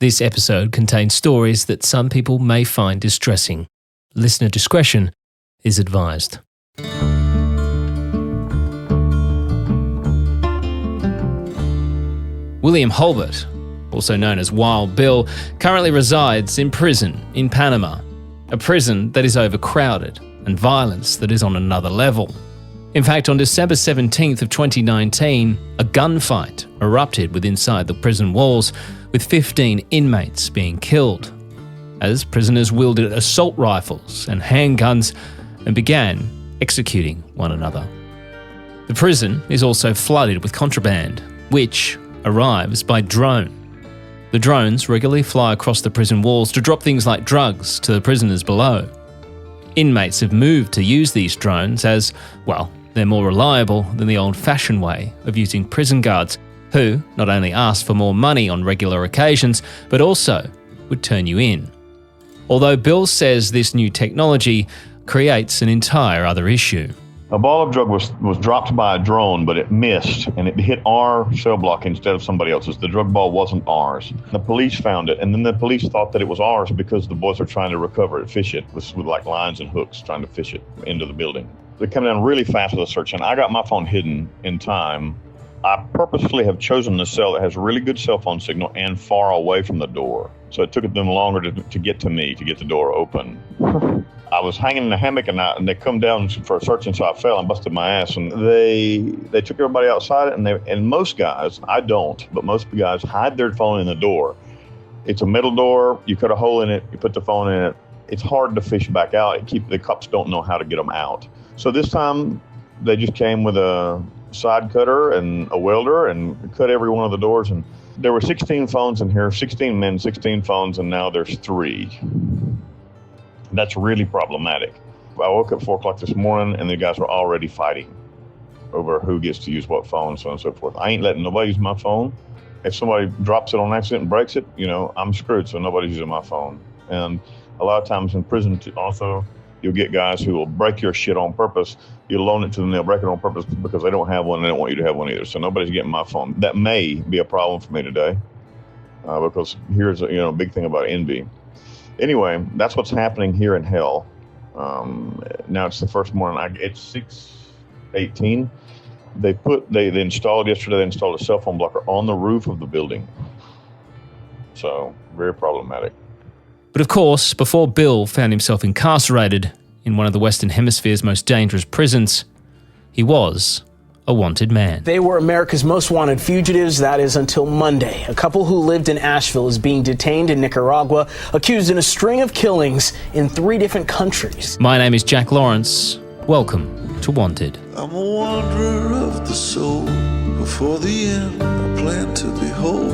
This episode contains stories that some people may find distressing. Listener discretion is advised. William Holbert, also known as Wild Bill, currently resides in prison in Panama, a prison that is overcrowded and violence that is on another level. In fact, on December 17th of 2019, a gunfight erupted inside the prison walls, with 15 inmates being killed, as prisoners wielded assault rifles and handguns and began executing one another. The prison is also flooded with contraband, which arrives by drone. The drones regularly fly across the prison walls to drop things like drugs to the prisoners below. Inmates have moved to use these drones as, well, they're more reliable than the old-fashioned way of using prison guards, who not only ask for more money on regular occasions, but also would turn you in. Although Bill says this new technology creates an entire other issue. A ball of drug was dropped by a drone, but it missed, and it hit our cell block instead of somebody else's. The drug ball wasn't ours. The police found it, and then the police thought that it was ours because the boys are trying to recover it, fish it, with like lines and hooks, trying to fish it into the building. They come down really fast with a search, and I got my phone hidden in time. I purposefully have chosen a cell that has really good cell phone signal and far away from the door. So it took them longer to get to me, to get the door open. I was hanging in a hammock and they come down for a search, and so I fell and busted my ass. And they took everybody outside, and most guys, I don't, but most guys hide their phone in the door. It's a metal door. You cut a hole in it. You put the phone in it. It's hard to fish back out. The cops don't know how to get them out. So this time they just came with a side cutter and a welder and cut every one of the doors. And there were 16 phones in here, 16 men, 16 phones, and now there's 3. That's really problematic. I woke up 4 o'clock this morning and the guys were already fighting over who gets to use what phone, so on and so forth. I ain't letting nobody use my phone. If somebody drops it on accident and breaks it, I'm screwed, so nobody's using my phone. And a lot of times in prison also, you'll get guys who will break your shit on purpose. You'll loan it to them, they'll break it on purpose because they don't have one and they don't want you to have one either. So nobody's getting my phone. That may be a problem for me today because here's a big thing about envy. Anyway, that's what's happening here in hell. Now it's the first morning. It's 6:18. They installed yesterday. They installed a cell phone blocker on the roof of the building. So very problematic. But of course, before Bill found himself incarcerated in one of the Western Hemisphere's most dangerous prisons, he was a wanted man. They were America's most wanted fugitives, that is until Monday. A couple who lived in Asheville is being detained in Nicaragua, accused in a string of killings in 3 different countries. My name is Jack Lawrence. Welcome to Wanted. I'm a wanderer of the soul. Before the end, I plan to be whole.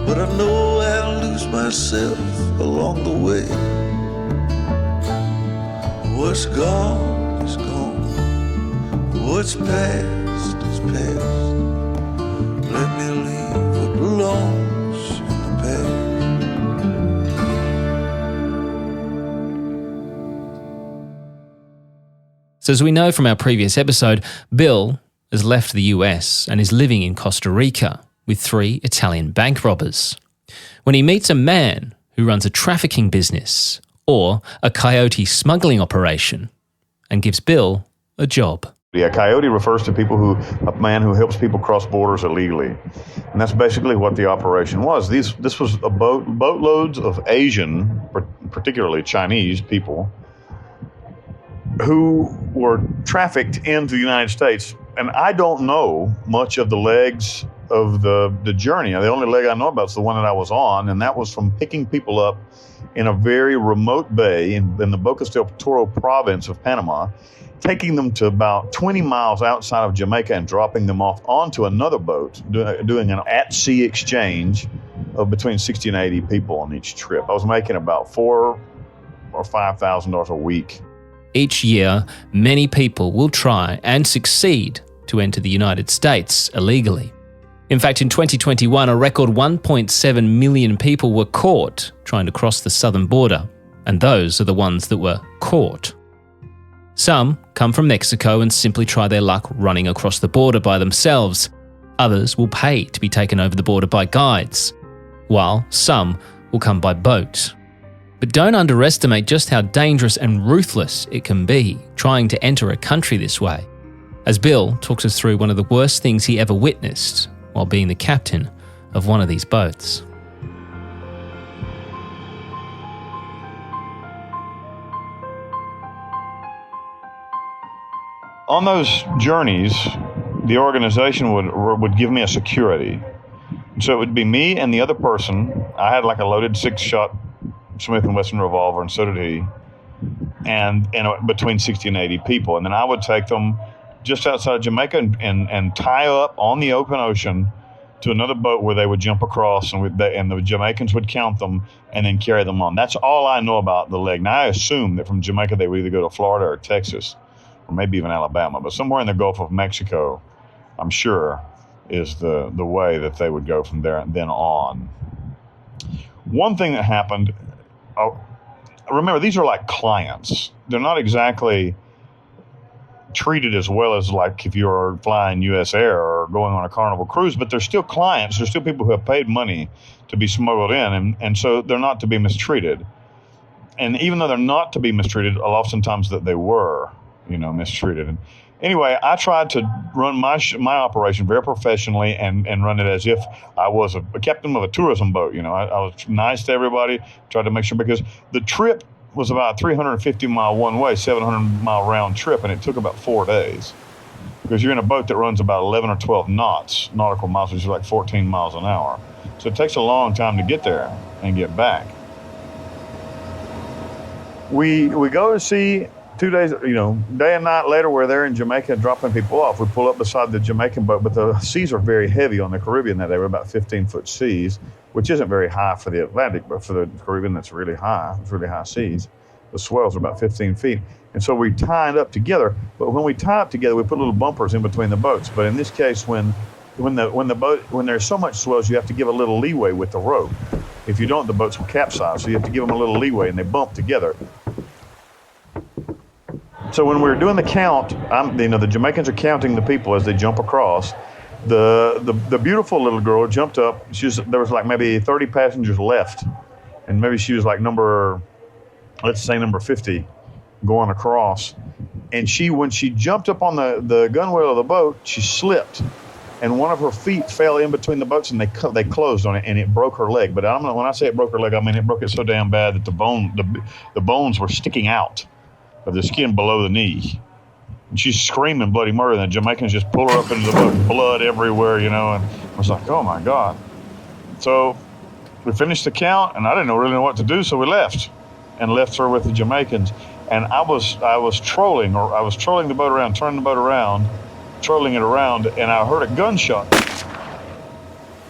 But I know I'll lose myself along the way. What's gone is gone. What's past is past. Let me leave what belongs in the past. So as we know from our previous episode, Bill has left the US and is living in Costa Rica with 3 Italian bank robbers, when he meets a man who runs a trafficking business or a coyote smuggling operation and gives Bill a job. Yeah, coyote refers to a man who helps people cross borders illegally. And that's basically what the operation was. This was boatloads of Asian, particularly Chinese people, who were trafficked into the United States. And I don't know much of the legs of the journey. The only leg I know about is the one that I was on, and that was from picking people up in a very remote bay in the Bocas del Toro province of Panama, taking them to about 20 miles outside of Jamaica and dropping them off onto another boat, doing an at-sea exchange of between 60 and 80 people on each trip. I was making about $4,000 or $5,000 a week. Each year, many people will try and succeed to enter the United States illegally. In fact, in 2021, a record 1.7 million people were caught trying to cross the southern border, and those are the ones that were caught. Some come from Mexico and simply try their luck running across the border by themselves. Others will pay to be taken over the border by guides. while some will come by boat. But don't underestimate just how dangerous and ruthless it can be trying to enter a country this way, as Bill talks us through one of the worst things he ever witnessed while being the captain of one of these boats. On those journeys, the organization would give me a security. So it would be me and the other person. I had like a loaded 6-shot Smith & Wesson revolver, and so did he, and between 60 and 80 people. And then I would take them just outside Jamaica and tie up on the open ocean to another boat where they would jump across, and the Jamaicans would count them and then carry them on. That's all I know about the leg. Now, I assume that from Jamaica they would either go to Florida or Texas, or maybe even Alabama, but somewhere in the Gulf of Mexico, I'm sure, is the way that they would go from there and then on. One thing that happened, remember, these are like clients. They're not exactly treated as well as like if you're flying US Air or going on a Carnival cruise, but they're still clients. They're still people who have paid money to be smuggled in, and so they're not to be mistreated. And even though they're not to be mistreated, oftentimes that they were, mistreated. And anyway, I tried to run my operation very professionally and run it as if I was a captain of a tourism boat. I was nice to everybody, tried to make sure, because the trip was about a 350-mile one-way, 700-mile round trip, and it took about 4 days, because you're in a boat that runs about 11 or 12 knots, nautical miles, which is like 14 miles an hour. So it takes a long time to get there and get back. We go to sea 2 days, day and night later, we're there in Jamaica dropping people off. We pull up beside the Jamaican boat, but the seas are very heavy on the Caribbean that day. We're about 15-foot seas, which isn't very high for the Atlantic, but for the Caribbean, that's really high. It's really high seas. The swells are about 15 feet. And so we tie it up together. But when we tie it together, we put little bumpers in between the boats. But in this case, when there's so much swells, you have to give a little leeway with the rope. If you don't, the boats will capsize. So you have to give them a little leeway, and they bump together. So when we were doing the count, the Jamaicans are counting the people as they jump across. The beautiful little girl jumped up. There was like maybe 30 passengers left, and maybe she was like number 50 going across. And when she jumped up on the gunwale of the boat, she slipped, and one of her feet fell in between the boats, and they closed on it, and it broke her leg. But I don't know, when I say it broke her leg, I mean it broke it so damn bad that the bones were sticking out of the skin below the knee. And she's screaming bloody murder, and the Jamaicans just pull her up into the boat, blood everywhere, and I was like, oh my God. So we finished the count, and I didn't really know what to do, so we left her with the Jamaicans. And I was trolling the boat around, turning the boat around, trolling it around, and I heard a gunshot.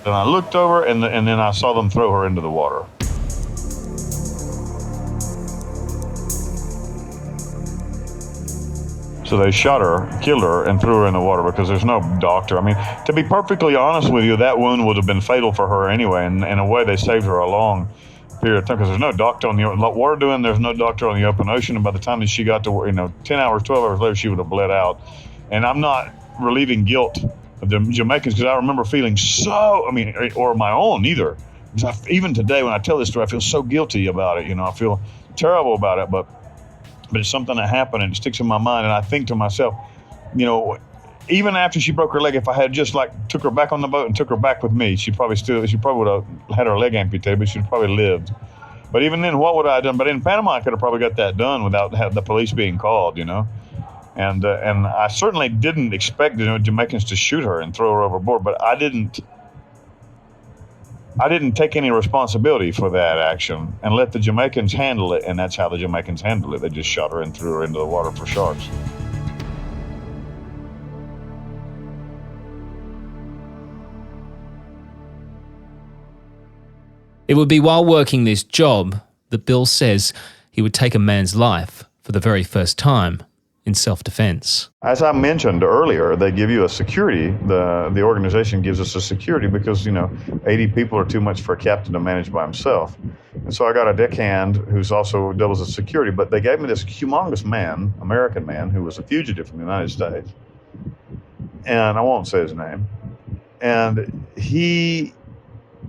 And I looked over, and then I saw them throw her into the water. So they shot her, killed her, and threw her in the water because there's no doctor. I mean, to be perfectly honest with you, that wound would have been fatal for her anyway. And in a way, they saved her a long period of time because there's no doctor on the what we're doing. There's no doctor on the open ocean. And by the time that she got to 10 hours, 12 hours later, she would have bled out. And I'm not relieving guilt of the Jamaicans because I remember feeling or my own either. Because even today, when I tell this story, I feel so guilty about it. I feel terrible about it, but it's something that happened and it sticks in my mind. And I think to myself, even after she broke her leg, if I had just took her back on the boat and took her back with me, she probably would have had her leg amputated, but she'd probably lived. But even then, what would I have done? But in Panama, I could have probably got that done without the police being called, And I certainly didn't expect the Jamaicans to shoot her and throw her overboard, but I didn't take any responsibility for that action and let the Jamaicans handle it, and that's how the Jamaicans handled it. They just shot her and threw her into the water for sharks. It would be while working this job that Bill says he would take a man's life for the very first time in self-defense. As I mentioned earlier, they give you a security. The organization gives us a security because, 80 people are too much for a captain to manage by himself. And so I got a deckhand who's also doubles as security, but they gave me this humongous man, American man, who was a fugitive from the United States. And I won't say his name. And he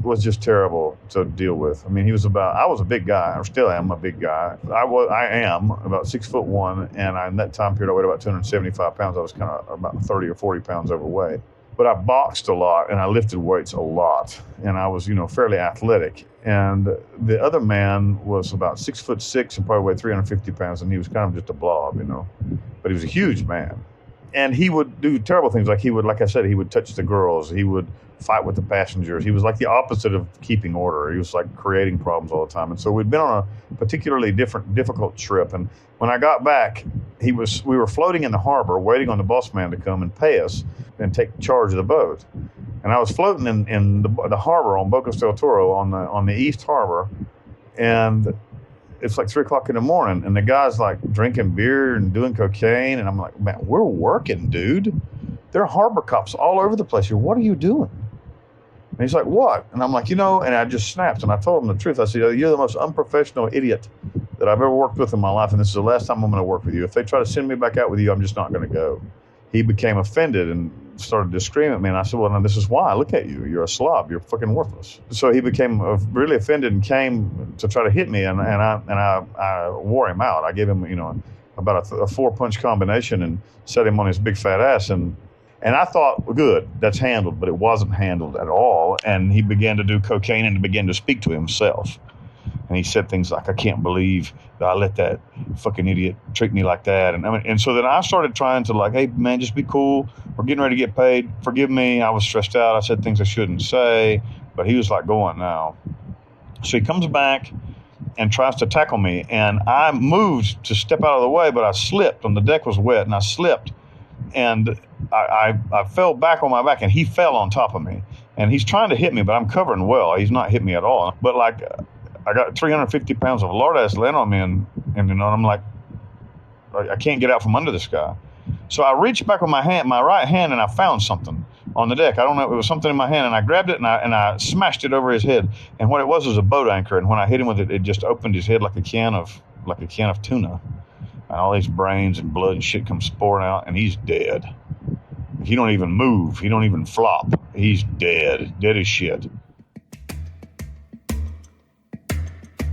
was just terrible to deal with. I mean, I was a big guy. I still am a big guy. I am about 6'1", and in that time period, I weighed about 275 pounds. I was kind of about 30 or 40 pounds overweight. But I boxed a lot, and I lifted weights a lot, and I was, fairly athletic. And the other man was about 6'6" and probably weighed 350 pounds, and he was kind of just a blob, But he was a huge man. And he would do terrible things. Like I said, he would touch the girls. He would fight with the passengers. He was like the opposite of keeping order. He was like creating problems all the time. And so we'd been on a particularly difficult trip. And when I got back, we were floating in the harbor waiting on the boss man to come and pay us and take charge of the boat. And I was floating in the harbor on Bocas del Toro on the East Harbor. And it's like 3 o'clock in the morning, and the guy's like drinking beer and doing cocaine. And I'm like, man, we're working, dude. There are harbor cops all over the place here. What are you doing? And he's like, what? And I'm like, and I just snapped. And I told him the truth. I said, you're the most unprofessional idiot that I've ever worked with in my life. And this is the last time I'm going to work with you. If they try to send me back out with you, I'm just not going to go. He became offended and started to scream at me. And I said, well, no, this is why. Look at you. You're a slob. You're fucking worthless. So he became really offended and came to try to hit me. And I wore him out. I gave him, about a 4-punch combination and set him on his big fat ass. And I thought, well, good, that's handled, but it wasn't handled at all. And he began to do cocaine and began to speak to himself. And he said things like, I can't believe that I let that fucking idiot treat me like that. And so then I started trying to hey, man, just be cool. We're getting ready to get paid. Forgive me. I was stressed out. I said things I shouldn't say. But he was like, go on now. So he comes back and tries to tackle me. And I moved to step out of the way, but I slipped. And the deck was wet, and I slipped. And I fell back on my back, and he fell on top of me. And he's trying to hit me, but I'm covering well. He's not hitting me at all. But I got 350 pounds of lard ass laying on me, and I'm like, I can't get out from under this guy. So I reached back with my right hand, and I found something on the deck. I don't know, it was something in my hand, and I grabbed it and I smashed it over his head. And what it was a boat anchor. And when I hit him with it, it just opened his head like a can of tuna. And all these brains and blood and shit comes pouring out, and he's dead. He don't even move. He don't even flop. He's dead as shit.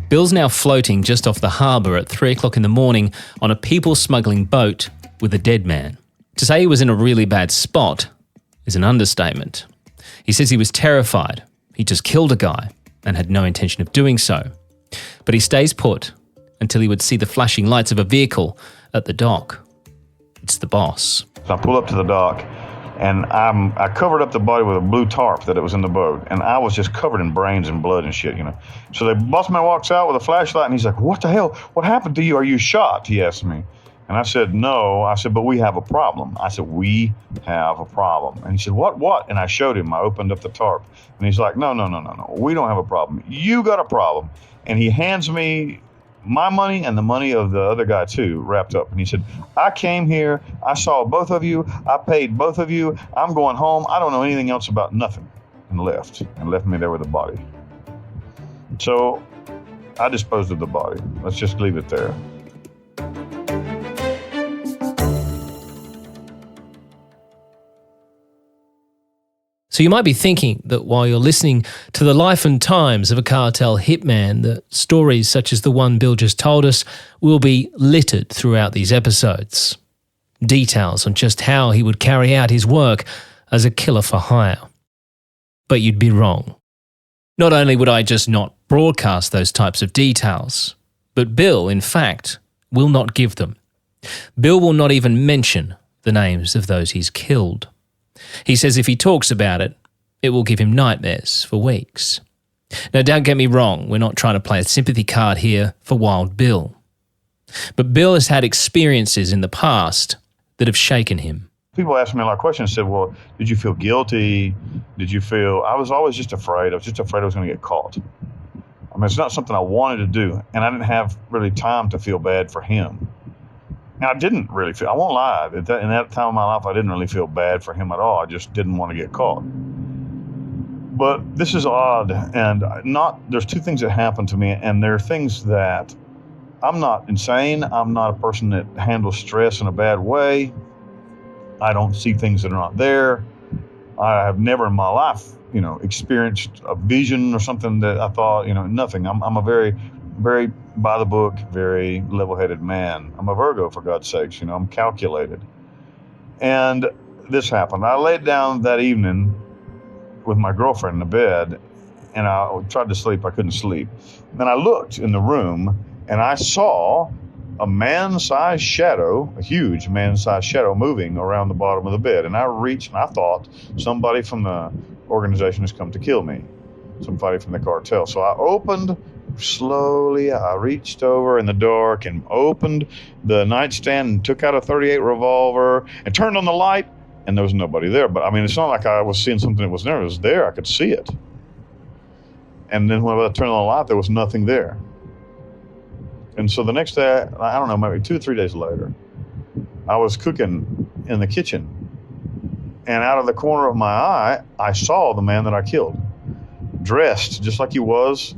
Bill's now floating just off the harbour at 3 o'clock in the morning on a people-smuggling boat with a dead man. To say he was in a really bad spot is an understatement. He says he was terrified. He just killed a guy and had no intention of doing so. But he stays put until he would see the flashing lights of a vehicle at the dock. It's the boss. So I pull up to the dock, and I covered up the body with a blue tarp that it was in the boat, and I was just covered in brains and blood and shit, So the boss man walks out with a flashlight, and he's like, what the hell? What happened to you? Are you shot? He asked me. And I said, no. I said, but we have a problem. I said, we have a problem. And he said, what? And I showed him. I opened up the tarp. And he's like, no. We don't have a problem. You got a problem. And he hands me my money and the money of the other guy too, wrapped up. And he said, I came here, I saw both of you, I paid both of you, I'm going home, I don't know anything else about nothing. And left me there with the body. So I disposed of the body. Let's just leave it there. So you might be thinking that while you're listening to the life and times of a cartel hitman, that stories such as the one Bill just told us will be littered throughout these episodes. Details on just how he would carry out his work as a killer for hire. But you'd be wrong. Not only would I just not broadcast those types of details, but Bill, in fact, will not give them. Bill will not even mention the names of those he's killed. He says if he talks about it, it will give him nightmares for weeks. Now, don't get me wrong, we're not trying to play a sympathy card here for Wild Bill. But Bill has had experiences in the past that have shaken him. People ask me a lot of questions, said, well, did you feel guilty? I was always just afraid. I was just afraid I was going to get caught. I mean, it's not something I wanted to do, and I didn't have really time to feel bad for him. Now, I didn't really feel, I won't lie, in that time of my life, I didn't really feel bad for him at all. I just didn't want to get caught. But this is odd, and there's two things that happened to me, and there are things that I'm not insane. I'm not a person that handles stress in a bad way. I don't see things that are not there. I have never in my life experienced a vision or something that I thought, nothing. I'm a very, very by the book, very level-headed man. I'm a Virgo, for God's sakes. I'm calculated. And this happened. I laid down that evening with my girlfriend in the bed, and I tried to sleep. I couldn't sleep. Then I looked in the room, and I saw a man-sized shadow, a huge man-sized shadow moving around the bottom of the bed. And I reached, and I thought somebody from the organization has come to kill me, somebody from the cartel. So I opened slowly. I reached over in the dark and opened the nightstand and took out a .38 revolver and turned on the light, and there was nobody there. But I mean, it's not like I was seeing something that was there. It was there. I could see it. And then when I turned on the light, there was nothing there. And so the next day, I don't know, maybe 2 or 3 days later, I was cooking in the kitchen. And out of the corner of my eye, I saw the man that I killed, dressed just like he was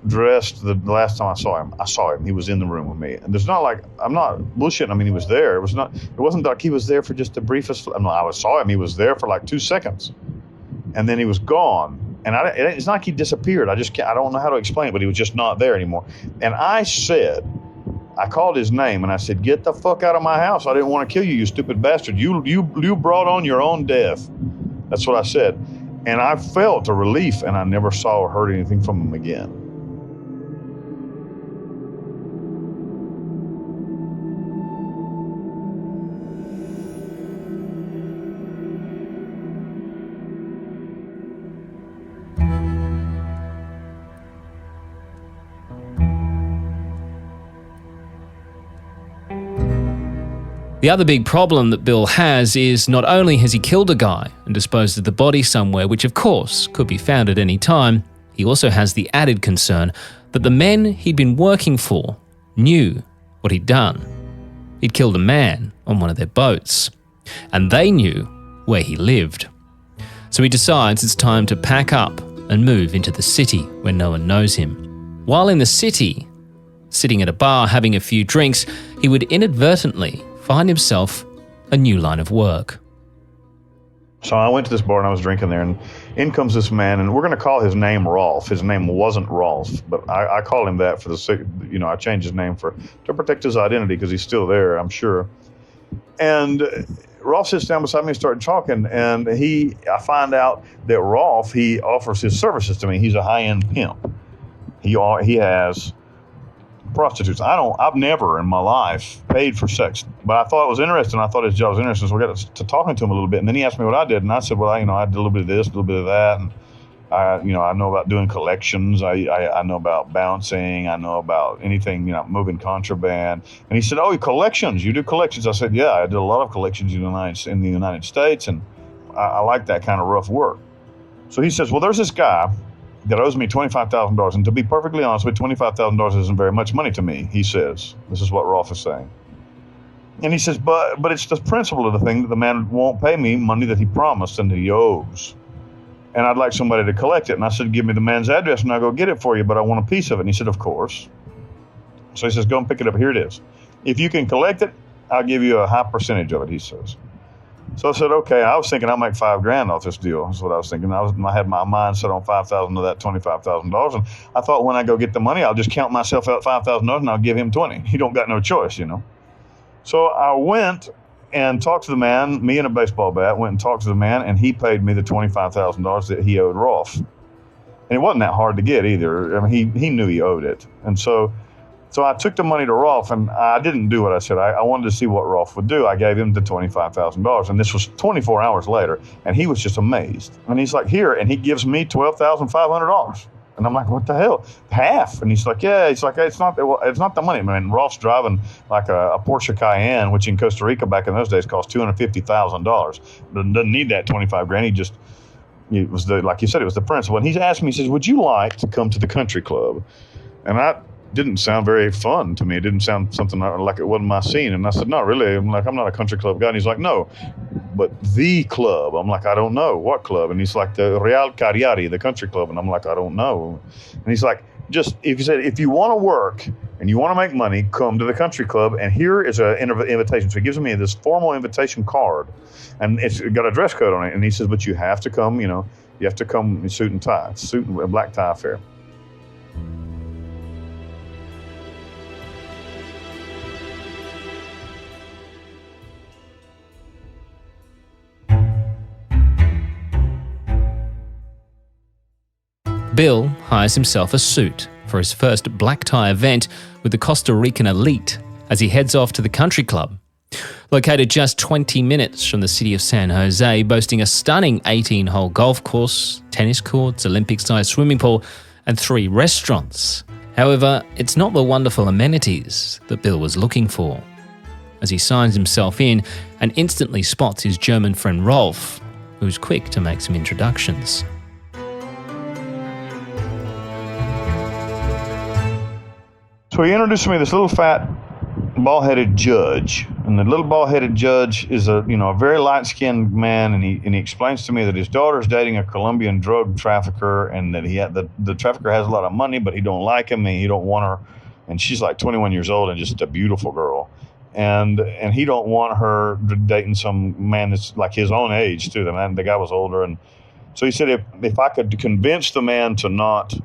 dressed the last time I saw him. I saw him. He was in the room with me. And there's not like, I'm not bullshitting. I mean, he was there. It wasn't like he was there for just the briefest, I saw him. He was there for like 2 seconds. And then he was gone. And it's not like he disappeared. I don't know how to explain it, but he was just not there anymore. And I called his name and I said, "Get the fuck out of my house. I didn't want to kill you, you stupid bastard. You brought on your own death." That's what I said. And I felt a relief, and I never saw or heard anything from him again. The other big problem that Bill has is not only has he killed a guy and disposed of the body somewhere, which of course could be found at any time, he also has the added concern that the men he'd been working for knew what he'd done. He'd killed a man on one of their boats, and they knew where he lived. So he decides it's time to pack up and move into the city where no one knows him. While in the city, sitting at a bar having a few drinks, he would inadvertently find himself a new line of work. So I went to this bar and I was drinking there, and in comes this man, and we're going to call his name Rolf. His name wasn't Rolf, but I call him that for the sake, I changed his name to protect his identity because he's still there, I'm sure. And Rolf sits down beside me and started talking, and I find out that Rolf, he offers his services to me. He's a high-end pimp. He has prostitutes. I've never in my life paid for sex, but I thought it was interesting. I thought his job was interesting, so we got to talking to him a little bit. And then he asked me what I did, and I said, well, I did a little bit of this, a little bit of that, and I know about doing collections. I know about bouncing. I know about anything, moving contraband. And he said, oh, collections? You do collections? I said, yeah, I did a lot of collections in the United States, and I like that kind of rough work. So he says, well, there's this guy that owes me $25,000. And to be perfectly honest with you, $25,000 isn't very much money to me, he says. This is what Rolf is saying. And he says, but it's the principle of the thing that the man won't pay me money that he promised and that he owes. And I'd like somebody to collect it. And I said, give me the man's address and I'll go get it for you, but I want a piece of it. And he said, of course. So he says, go and pick it up. Here it is. If you can collect it, I'll give you a high percentage of it, he says. So I said, okay. I was thinking I'll make $5,000 off this deal. That's what I was thinking. I had my mind set on $5,000 of that $25,000. And I thought when I go get the money, I'll just count myself out $5,000 and I'll give him 20. He don't got no choice, So I went and talked to the man, me and a baseball bat, went and talked to the man, and he paid me the $25,000 that he owed Rolf. And it wasn't that hard to get either. I mean, he knew he owed it. And so I took the money to Rolf, and I didn't do what I said. I wanted to see what Rolf would do. I gave him the $25,000, and this was 24 hours later, and he was just amazed. And he's like, here, and he gives me $12,500. And I'm like, what the hell? Half? And he's like, yeah. He's like, it's not the money, man. Rolf's driving like a Porsche Cayenne, which in Costa Rica back in those days cost $250,000. Doesn't need that $25,000. It was like you said, it was the principle. And he's asked me, he says, would you like to come to the country club? And I didn't sound very fun to me. It didn't sound something like it wasn't my scene. And I said, not really. I'm like, I'm not a country club guy. And he's like, no, but the club. I'm like, I don't know. What club? And he's like, the Real Cariari, the country club. And I'm like, I don't know. And he's like, if you want to work and you want to make money, come to the country club. And here is an invitation. So he gives me this formal invitation card, and it's got a dress code on it. And he says, but you have to come, You have to come in suit and tie, a black tie affair. Bill hires himself a suit for his first black tie event with the Costa Rican elite as he heads off to the country club. Located just 20 minutes from the city of San Jose, boasting a stunning 18-hole golf course, tennis courts, Olympic-sized swimming pool, and 3 restaurants. However, it's not the wonderful amenities that Bill was looking for. As he signs himself in and instantly spots his German friend Rolf, who's quick to make some introductions. So he introduced me to this little fat, bald-headed judge, and the little bald-headed judge is a very light-skinned man, and he explains to me that his daughter's dating a Colombian drug trafficker, and that the trafficker has a lot of money, but he don't like him and he don't want her, and she's like 21 years old and just a beautiful girl, and he don't want her dating some man that's like his own age too. The guy was older, and so he said if I could convince the man to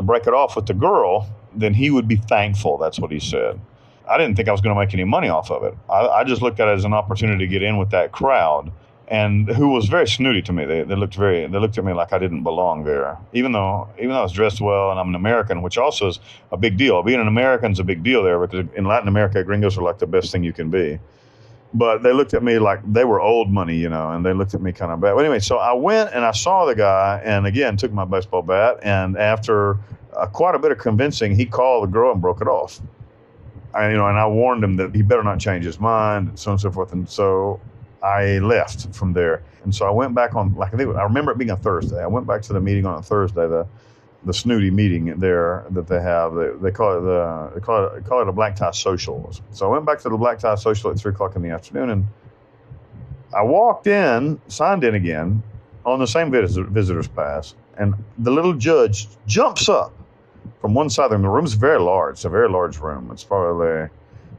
break it off with the girl, then he would be thankful. That's what he said. I didn't think I was going to make any money off of it. I just looked at it as an opportunity to get in with that crowd, and who was very snooty to me. They looked at me like I didn't belong there, even though I was dressed well and I'm an American, which also is a big deal. Being an American is a big deal there, because in Latin America, gringos are like the best thing you can be. But they looked at me like they were old money, and they looked at me kind of bad. But anyway, so I went and I saw the guy, and again took my baseball bat, and after quite a bit of convincing, he called the girl and broke it off. And I warned him that he better not change his mind, and so on and so forth. And so I left from there. And so I went back on, I remember it being a Thursday. I went back to the meeting on a Thursday, the snooty meeting there that they have. They call it a black tie social. So I went back to the black tie social at 3:00 in the afternoon, and I walked in, signed in again on the same visitor's pass, and the little judge jumps up from one side of the room. The room's very large. It's a very large room. It's probably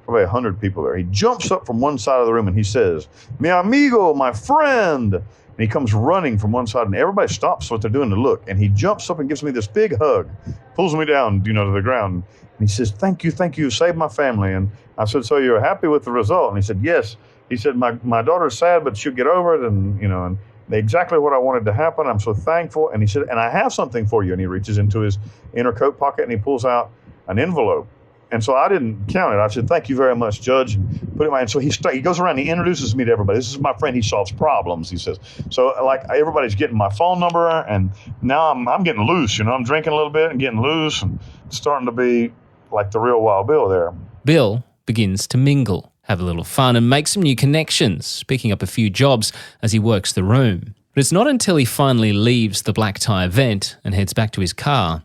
100 people there. He jumps up from one side of the room and he says, "Mi amigo, my friend." And he comes running from one side, and everybody stops what they're doing to look. And he jumps up and gives me this big hug, pulls me down, to the ground. And he says, thank you, saved my family. And I said, so you're happy with the result? And he said, yes. He said, my daughter's sad, but she'll get over it. And exactly what I wanted to happen. I'm so thankful. And he said, and I have something for you. And he reaches into his inner coat pocket and he pulls out an envelope. And so I didn't count it. I said, thank you very much, Judge. And put it in my hand. So he goes around, he introduces me to everybody. This is my friend. He solves problems, he says. So like everybody's getting my phone number, and now I'm getting loose. I'm drinking a little bit and getting loose, and starting to be like the real Wild Bill there. Bill begins to mingle, have a little fun, and make some new connections, picking up a few jobs as he works the room. But it's not until he finally leaves the black tie event and heads back to his car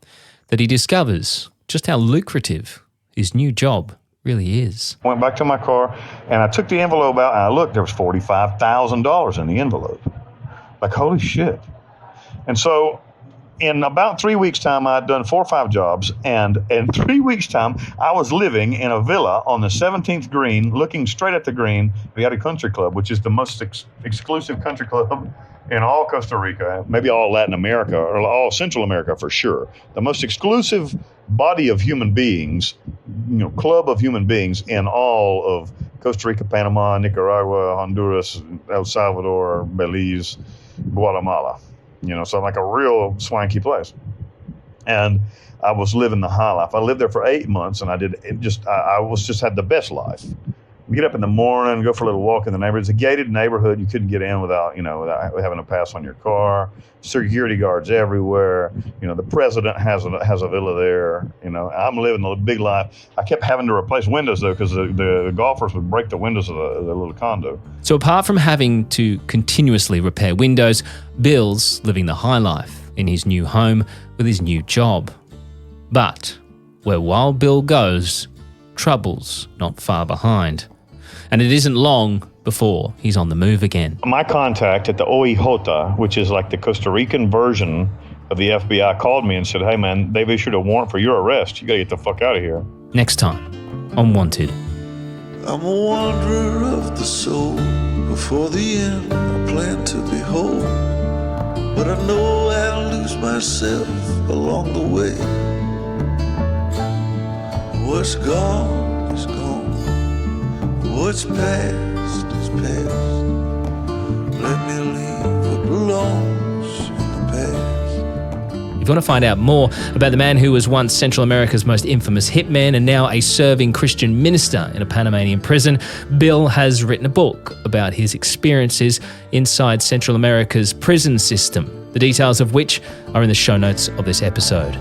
that he discovers just how lucrative his new job really is. I went back to my car and I took the envelope out and I looked, there was $45,000 in the envelope. Like, holy shit. And so in about 3 weeks' time, I'd done 4 or 5 jobs. And in 3 weeks' time, I was living in a villa on the 17th green, looking straight at the green. We had a country club, which is the most exclusive country club in all Costa Rica, maybe all Latin America, or all Central America for sure. The most exclusive body of human beings, club of human beings in all of Costa Rica, Panama, Nicaragua, Honduras, El Salvador, Belize, Guatemala. So like a real swanky place. And I was living the high life. I lived there for 8 months, and I had the best life. You get up in the morning, go for a little walk in the neighborhood. It's a gated neighborhood. You couldn't get in without having a pass on your car. Security guards everywhere. The president has a villa there. I'm living the big life. I kept having to replace windows though, because the golfers would break the windows of the little condo. So apart from having to continuously repair windows, Bill's living the high life in his new home with his new job. But where Wild Bill goes, trouble's not far behind. And it isn't long before he's on the move again. My contact at the OIJ, which is like the Costa Rican version of the FBI, called me and said, hey man, they've issued a warrant for your arrest. You gotta get the fuck out of here. Next time on Wanted. I'm a wanderer of the soul. Before the end, I plan to behold. but I know I'll lose myself along the way. What's gone is gone, what's past is past. Let me leave what belongs in the past. If you want to find out more about the man who was once Central America's most infamous hitman and now a serving Christian minister in a Panamanian prison, Bill has written a book about his experiences inside Central America's prison system, the details of which are in the show notes of this episode.